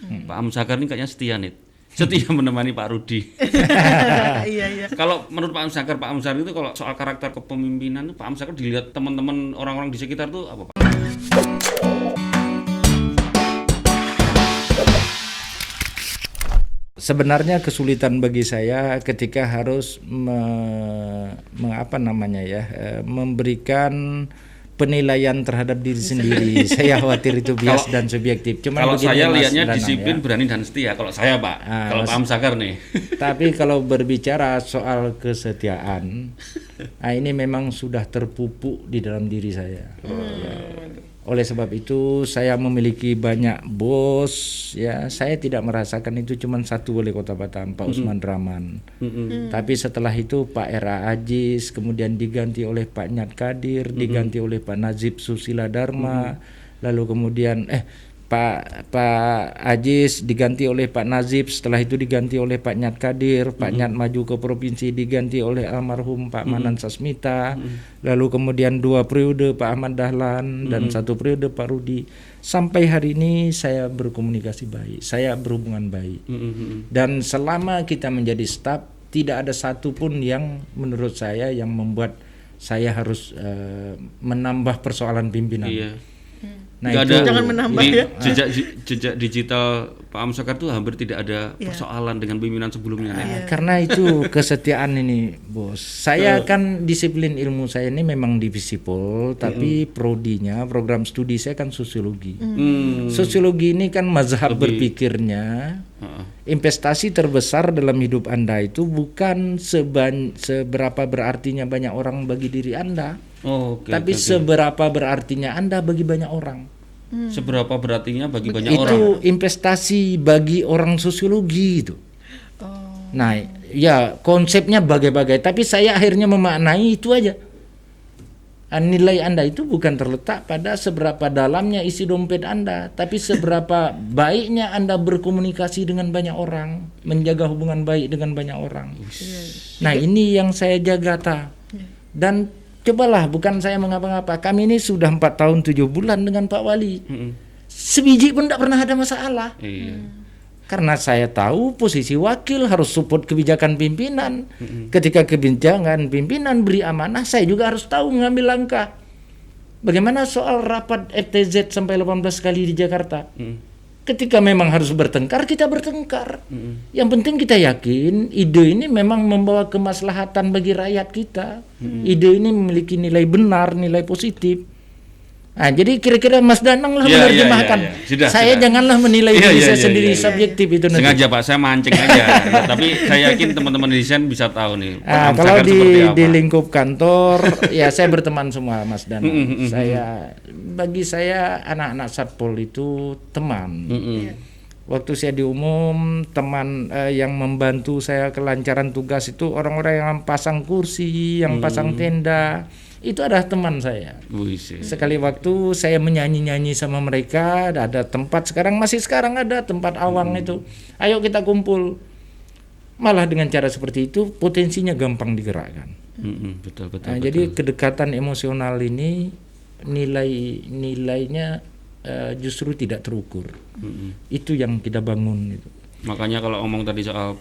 Pak Amsakar ini kayaknya setia nih. Setia menemani Pak Rudi. Iya. Kalau menurut Pak Amsakar itu kalau soal karakter kepemimpinan itu Pak Amsakar dilihat teman-teman orang-orang di sekitar tuh apa Pak? Sebenarnya kesulitan bagi saya ketika harus memberikan penilaian terhadap diri sendiri. Saya khawatir itu bias dan subjektif. Cuman kalau saya lihatnya Danang, disiplin, ya. Berani dan setia. Kalau saya Pak, kalau Pak Amsakar nih. Tapi kalau berbicara soal kesetiaan, ini memang sudah terpupuk di dalam diri saya. Ya. Oleh sebab itu saya memiliki banyak bos, ya. Saya tidak merasakan itu cuma satu wali kota Batam, Pak Usman Rahman. Tapi setelah itu Pak Era Ajis, kemudian diganti oleh Pak Nyat Kadir, diganti oleh Pak Najib Susila Dharma, lalu kemudian Pak Ajis diganti oleh Pak Najib, setelah itu diganti oleh Pak Nyat Kadir, Pak Nyat maju ke provinsi diganti oleh almarhum Pak Manan Sasmita, lalu kemudian 2 periode Pak Ahmad Dahlan dan 1 periode Pak Rudi. Sampai hari ini saya berkomunikasi baik, saya berhubungan baik. Dan selama kita menjadi staf, tidak ada satupun yang menurut saya yang membuat saya harus menambah persoalan pimpinan. Iya. Nah, Gak itu, ada jangan menambah ya. Jejak digital Pak Amsakar tuh hampir tidak ada persoalan dengan pimpinan sebelumnya. Karena itu kesetiaan ini, Bos. Saya kan disiplin ilmu saya ini memang divisi Pol, tapi prodinya program studi saya kan sosiologi. Sosiologi ini kan mazhab berpikirnya. Investasi terbesar dalam hidup Anda itu bukan seberapa berartinya banyak orang bagi diri Anda. Tapi seberapa berartinya Anda bagi banyak orang. Seberapa berartinya bagi banyak itu orang. Itu investasi bagi orang sosiologi itu. Nah, ya konsepnya bagai-bagai, tapi saya akhirnya memaknai itu aja. Nilai Anda itu bukan terletak pada seberapa dalamnya isi dompet Anda, tapi seberapa baiknya Anda berkomunikasi dengan banyak orang, menjaga hubungan baik dengan banyak orang. Nah, ini yang saya jaga, dan cobalah, bukan saya mengapa-ngapa. Kami ini sudah 4 tahun 7 bulan dengan Pak Wali. Sebiji pun tidak pernah ada masalah. Karena saya tahu posisi wakil harus support kebijakan pimpinan. Ketika kebijakan pimpinan beri amanah, saya juga harus tahu mengambil langkah. Bagaimana soal rapat FTZ sampai 18 kali di Jakarta? Ketika memang harus bertengkar, kita bertengkar. Yang penting kita yakin ide ini memang membawa kemaslahatan bagi rakyat kita. Ide ini memiliki nilai benar, nilai positif. Nah, jadi kira-kira Mas Danang lah menerjemahkan. Saya janganlah menilai diri saya sendiri subjektif itu nanti. Sengaja Pak, saya mancing aja. Tapi saya yakin teman-teman desain bisa tahu nih. Kalau di lingkup kantor, ya saya berteman semua Mas Danang. Bagi saya anak-anak Satpol itu teman. Waktu saya di umum, teman yang membantu saya kelancaran tugas itu orang-orang yang pasang kursi, yang pasang tenda. Itu adalah teman saya. Sekali waktu saya menyanyi-nyanyi sama mereka, ada tempat masih sekarang ada tempat awang itu. Ayo kita kumpul. Malah dengan cara seperti itu potensinya gampang digerakkan. Betul. Jadi kedekatan emosional ini nilainya justru tidak terukur. Itu yang kita bangun itu. Makanya kalau ngomong tadi soal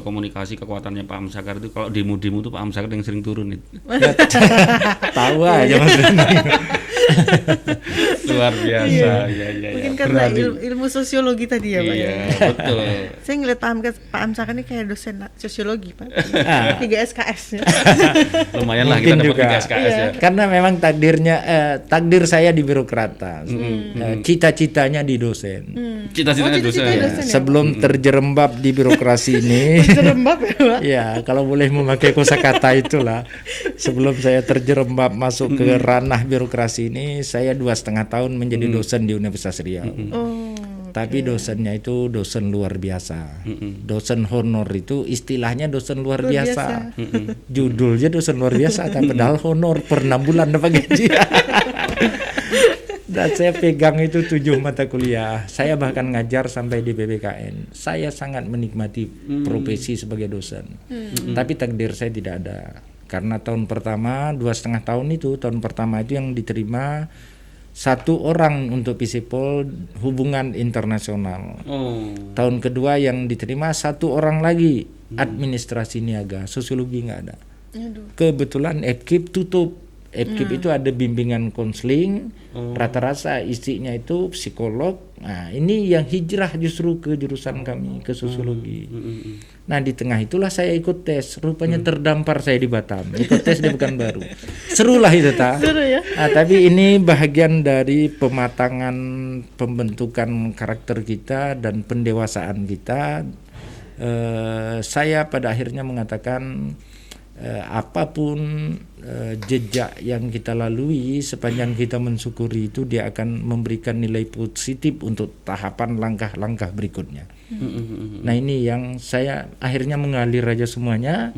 komunikasi kekuatannya Pak Amsakar itu, kalau demo-demo tuh Pak Amsakar yang sering turun itu. Tahu aja Mas. Luar biasa. Iya. Mungkin karena ilmu sosiologi tadi ya Pak. Iya, betul. Saya ngeliat Pak Amsakar ini kayak dosen sosiologi Pak. 3 SKS ya. Lumayan lah kita dapat 3 SKS ya. Karena memang takdir saya di birokrata. Cita-citanya di dosen. Cita-citanya dosen. Sebelum terjerembab di birokrasi ini. Terjerembab ya Pak. Ya, kalau boleh memakai kosakata itulah. Sebelum saya terjerembab masuk ke ranah birokrasi ini, saya 2,5 tahun menjadi dosen di Universitas Riau. Tapi dosennya itu dosen luar biasa. Dosen honor itu istilahnya dosen luar biasa. Judulnya dosen luar biasa, tapi padahal honor per 6 bulan dapat gaji. Dan saya pegang itu 7 mata kuliah. Saya bahkan ngajar sampai di BBKN. Saya sangat menikmati profesi sebagai dosen. Tapi takdir saya tidak ada. Karena tahun pertama 2,5 tahun itu, tahun pertama itu yang diterima 1 orang untuk Visipol hubungan internasional. Oh. Tahun kedua yang diterima 1 orang lagi administrasi niaga, sosiologi nggak ada. Kebetulan FKIP tutup. FKIP itu ada bimbingan konseling, rata-rata isinya itu psikolog. Nah, ini yang hijrah justru ke jurusan kami, ke sosiologi. Nah, di tengah itulah saya ikut tes. Rupanya terdampar saya di Batam. Ikut tes di Pekanbaru. Seru lah itu, Seru ya. Nah, tapi ini bahagian dari pematangan pembentukan karakter kita dan pendewasaan kita. Saya pada akhirnya mengatakan apapun jejak yang kita lalui, sepanjang kita mensyukuri itu, dia akan memberikan nilai positif untuk tahapan langkah-langkah berikutnya. Nah, ini yang saya akhirnya mengalir aja semuanya.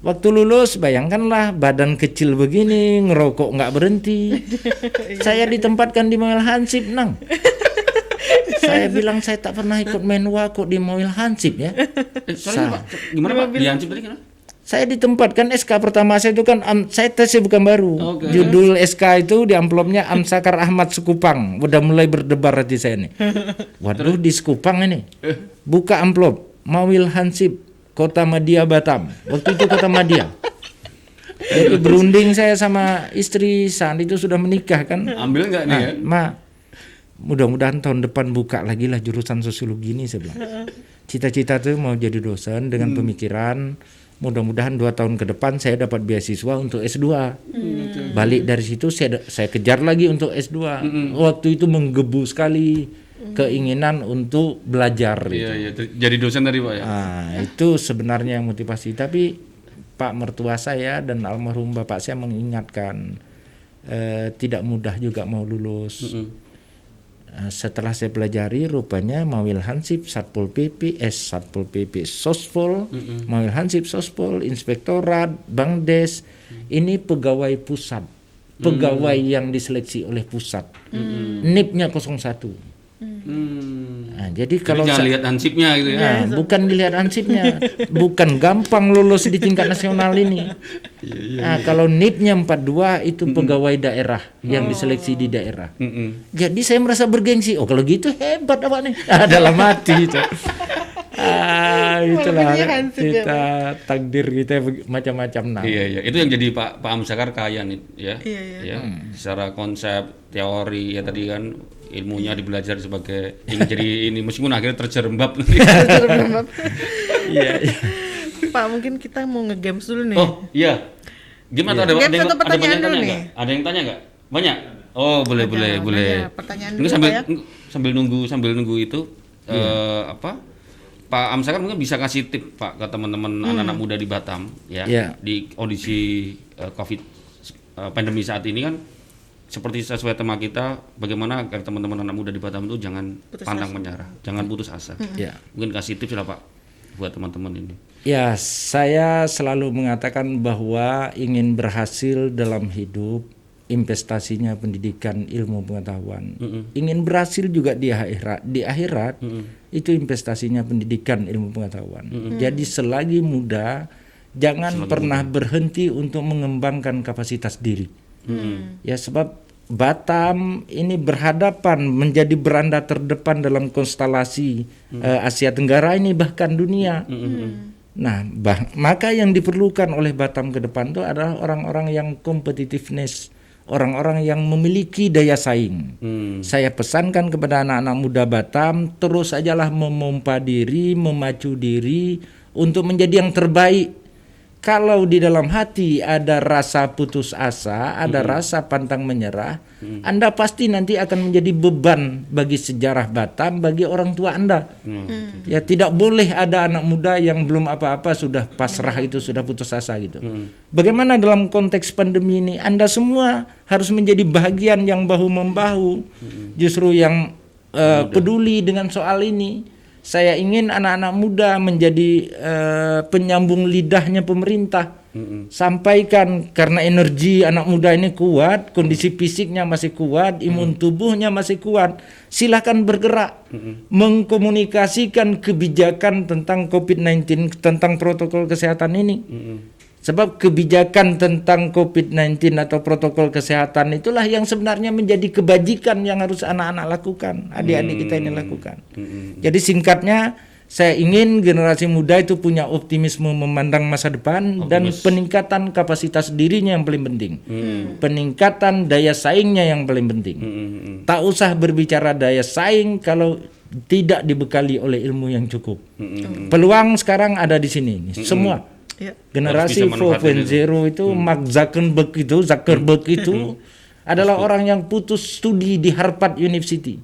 Waktu lulus, bayangkanlah badan kecil begini, ngerokok nggak berhenti. Saya ditempatkan di Mobil Hansip, Nang. Saya bilang saya tak pernah ikut menwa kok di Mobil Hansip ya. Sorry Pak, gimana Pak? Di Hansip tadi kenapa? Saya ditempatkan SK pertama saya itu kan saya tesnya bukan baru. Oke. Judul SK itu di amplopnya Amsakar Ahmad Sekupang. Udah mulai berdebar hati saya nih. Waduh, di Sekupang ini. Buka amplop, Mawil Hansip, Kota Madia Batam. Waktu itu Kota Madia. Jadi berunding saya sama istri, saat itu sudah menikah kan. Ambil nggak nih ya? Ma, mudah-mudahan tahun depan buka lagi lah jurusan sosiologi ini, saya bilang. Cita-cita tuh mau jadi dosen dengan pemikiran mudah-mudahan 2 tahun ke depan saya dapat beasiswa untuk S2. Balik dari situ saya kejar lagi untuk S2. Waktu itu menggebu sekali keinginan untuk belajar. Iya, jadi dosen tadi Pak ya. Nah, itu sebenarnya yang motivasi. Tapi Pak mertua saya dan almarhum bapak saya mengingatkan tidak mudah juga mau lulus. Setelah saya pelajari, rupanya Mawil Hansip, Satpol PP, Satpol PP, Sospol, Mawil Hansip, Sospol, Inspektorat, Bangdes, ini pegawai pusat, pegawai yang diseleksi oleh pusat. NIP-nya 01. Nah, jadi kalau jangan lihat hansipnya gitu ya. Nah, bukan dilihat hansipnya, bukan gampang lulus di tingkat nasional ini. Nah, kalau NIP-nya 42 itu pegawai daerah yang diseleksi di daerah. Jadi saya merasa bergengsi. Oh, kalau gitu hebat apa nih? Dalam hati itu. Itulah kita takdir kita macam-macam. Nah. Iya. Itu yang jadi Pak Amsakar kaya nih ya. Ya. Secara konsep, teori ya tadi kan ilmunya dibelajar sebagai ingin jadi ini, meskipun akhirnya terjerembab. Iya. Pak, mungkin kita mau nge-games dulu nih. Oh iya. Gimana ada Satu pertanyaan dulu nih. Ada yang tanya nggak? Banyak. Oh boleh. Pertanyaan Ini dulu Pak ya. sambil nunggu itu Pak Amsakar mungkin bisa kasih tip Pak ke teman-teman anak-anak muda di Batam ya. Di kondisi COVID pandemi saat ini kan, seperti sesuai tema kita, bagaimana agar teman-teman anak muda di Batam itu jangan pantang menyerah, jangan putus asa. Mungkin kasih tips lah Pak buat teman-teman ini. Ya, saya selalu mengatakan bahwa ingin berhasil dalam hidup, investasinya pendidikan, ilmu pengetahuan. Ingin berhasil juga di akhirat, itu investasinya pendidikan, ilmu pengetahuan. Jadi selagi muda, jangan pernah berhenti untuk mengembangkan kapasitas diri. Ya, sebab Batam ini berhadapan menjadi beranda terdepan dalam konstelasi Asia Tenggara ini, bahkan dunia. Nah, maka yang diperlukan oleh Batam ke depan itu adalah orang-orang yang competitiveness, orang-orang yang memiliki daya saing. Saya pesankan kepada anak-anak muda Batam, terus ajalah memompa diri, memacu diri untuk menjadi yang terbaik. Kalau di dalam hati ada rasa putus asa, ada rasa pantang menyerah, Anda pasti nanti akan menjadi beban bagi sejarah Batam, bagi orang tua Anda. Ya, tidak boleh ada anak muda yang belum apa-apa sudah pasrah, itu sudah putus asa gitu. Bagaimana dalam konteks pandemi ini? Anda semua harus menjadi bagian yang bahu-membahu, justru yang peduli dengan soal ini. Saya ingin anak-anak muda menjadi penyambung lidahnya pemerintah. Sampaikan, karena energi anak muda ini kuat, kondisi fisiknya masih kuat, imun tubuhnya masih kuat. Silakan bergerak, mengkomunikasikan kebijakan tentang COVID-19, tentang protokol kesehatan ini. Sebab kebijakan tentang COVID-19 atau protokol kesehatan itulah yang sebenarnya menjadi kebajikan yang harus anak-anak lakukan, adik-adik kita ini lakukan. Jadi singkatnya, saya ingin generasi muda itu punya optimisme memandang masa depan dan peningkatan kapasitas dirinya yang paling penting. Peningkatan daya saingnya yang paling penting. Tak usah berbicara daya saing kalau tidak dibekali oleh ilmu yang cukup. Peluang sekarang ada di sini, semua. Generasi 4.0 itu Mark Zuckerberg itu adalah orang yang putus studi di Harvard University.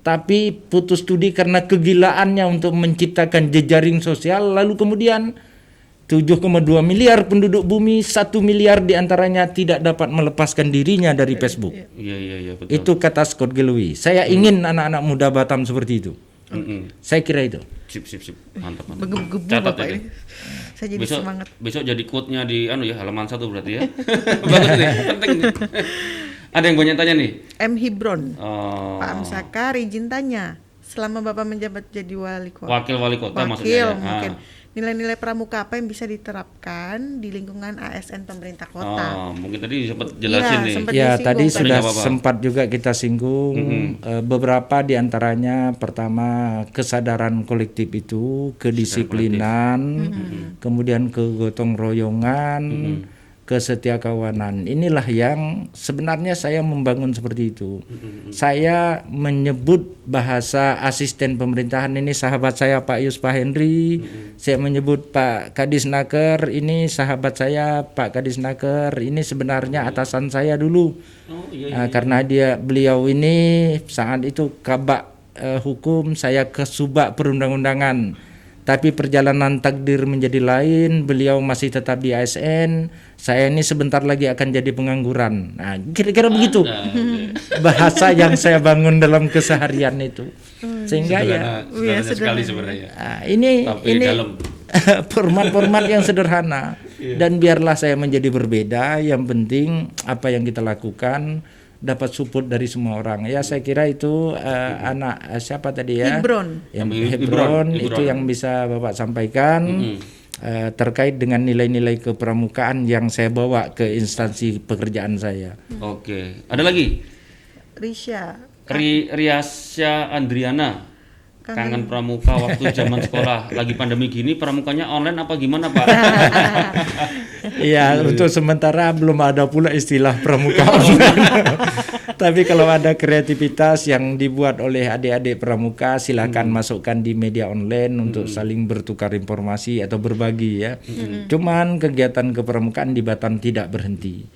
Tapi putus studi karena kegilaannya untuk menciptakan jejaring sosial, lalu kemudian 7,2 miliar penduduk bumi, 1 miliar diantaranya tidak dapat melepaskan dirinya dari Facebook. Iya, betul. Itu kata Scott Galloway. Saya ingin anak-anak muda Batam seperti itu. Saya kira itu. Sip. Mantap. Menggebu-gebu Catat Bapak ini. ini. Saya jadi semangat. Besok jadi quote-nya di halaman 1 berarti ya. Bagus nih, penting nih. Ada yang banyak tanya nih. M. Hibron. Pak Amsakar izin tanya. Selama Bapak menjabat jadi wali kota. Wakil wali kota maksudnya. Mungkin. Nilai-nilai pramuka apa yang bisa diterapkan di lingkungan ASN pemerintah kota? Mungkin tadi sempat jelasin nih. Ya, tadi sudah sempat juga kita singgung. Beberapa diantaranya, pertama kesadaran kolektif itu, kedisiplinan, kemudian kegotong royongan, kesetiakawanan. Inilah yang sebenarnya saya membangun seperti itu. Saya menyebut bahasa asisten pemerintahan ini sahabat saya Pak Yuspa Henry. Saya menyebut Pak Kadisnaker ini sahabat saya Pak Kadisnaker. Ini sebenarnya atasan saya dulu. Karena beliau ini saat itu kabak hukum, saya kesubak perundang-undangan. Tapi perjalanan takdir menjadi lain, beliau masih tetap di ASN, saya ini sebentar lagi akan jadi pengangguran. Nah, kira-kira begitu bahasa yang saya bangun dalam keseharian itu. Sehingga sederhana sekali sebenarnya. Ini format-format yang sederhana. Dan biarlah saya menjadi berbeda, yang penting apa yang kita lakukan dapat support dari semua orang. Ya, saya kira itu anak siapa tadi ya? Hibron itu yang bisa Bapak sampaikan terkait dengan nilai-nilai kepramukaan yang saya bawa ke instansi pekerjaan saya. Oke. Ada lagi? Riasya Andriana. Kangen pramuka waktu zaman sekolah. Lagi pandemi gini pramukanya online apa gimana, Pak? Ya, untuk sementara belum ada pula istilah pramuka online. Tapi kalau ada kreativitas yang dibuat oleh adik-adik pramuka, silakan masukkan di media online untuk saling bertukar informasi atau berbagi ya. Cuman kegiatan kepramukaan di Batam tidak berhenti.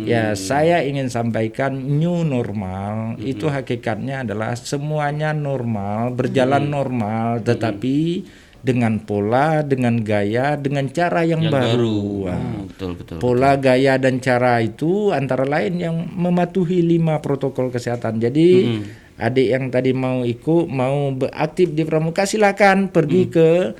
Ya, saya ingin sampaikan new normal itu hakikatnya adalah semuanya normal, berjalan normal, tetapi dengan pola, dengan gaya, dengan cara yang baru. Betul. Pola, gaya dan cara itu antara lain yang mematuhi 5 protokol kesehatan. Jadi adik yang tadi mau ikut, mau beraktif di pramuka, silakan pergi ke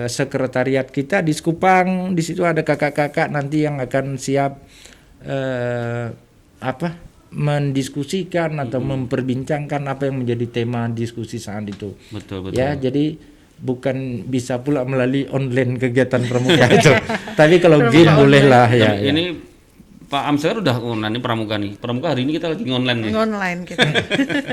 sekretariat kita di Sekupang. Di situ ada kakak-kakak nanti yang akan siap mendiskusikan atau memperbincangkan apa yang menjadi tema diskusi saat itu. Betul. Ya, jadi bukan bisa pula melalui online kegiatan pramuka itu. Tapi kalau game bolehlah ya. Ini Pak Amsakar udah online pramuka nih. Pramuka hari ini kita lagi online nih. Online kita.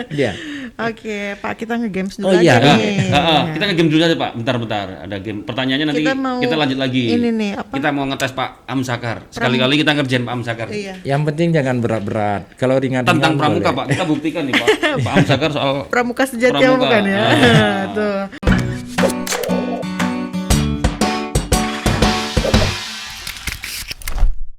Iya. Oke, Pak, kita nge-games dulu aja nih. Kita nge-game dulu aja, Pak. Bentar. Ada game. Pertanyaannya nanti kita lanjut lagi. Ini nih, apa? Kita mau ngetes Pak Amsakar. Sekali-kali kita ngerjain Pak Amsakar. Iya. Yang penting jangan berat-berat. Kalau ringan-ringan tentang pramuka, boleh. Pak. Kita buktikan nih, Pak. Pak Amsakar soal pramuka sejati bukan ya. Tuh.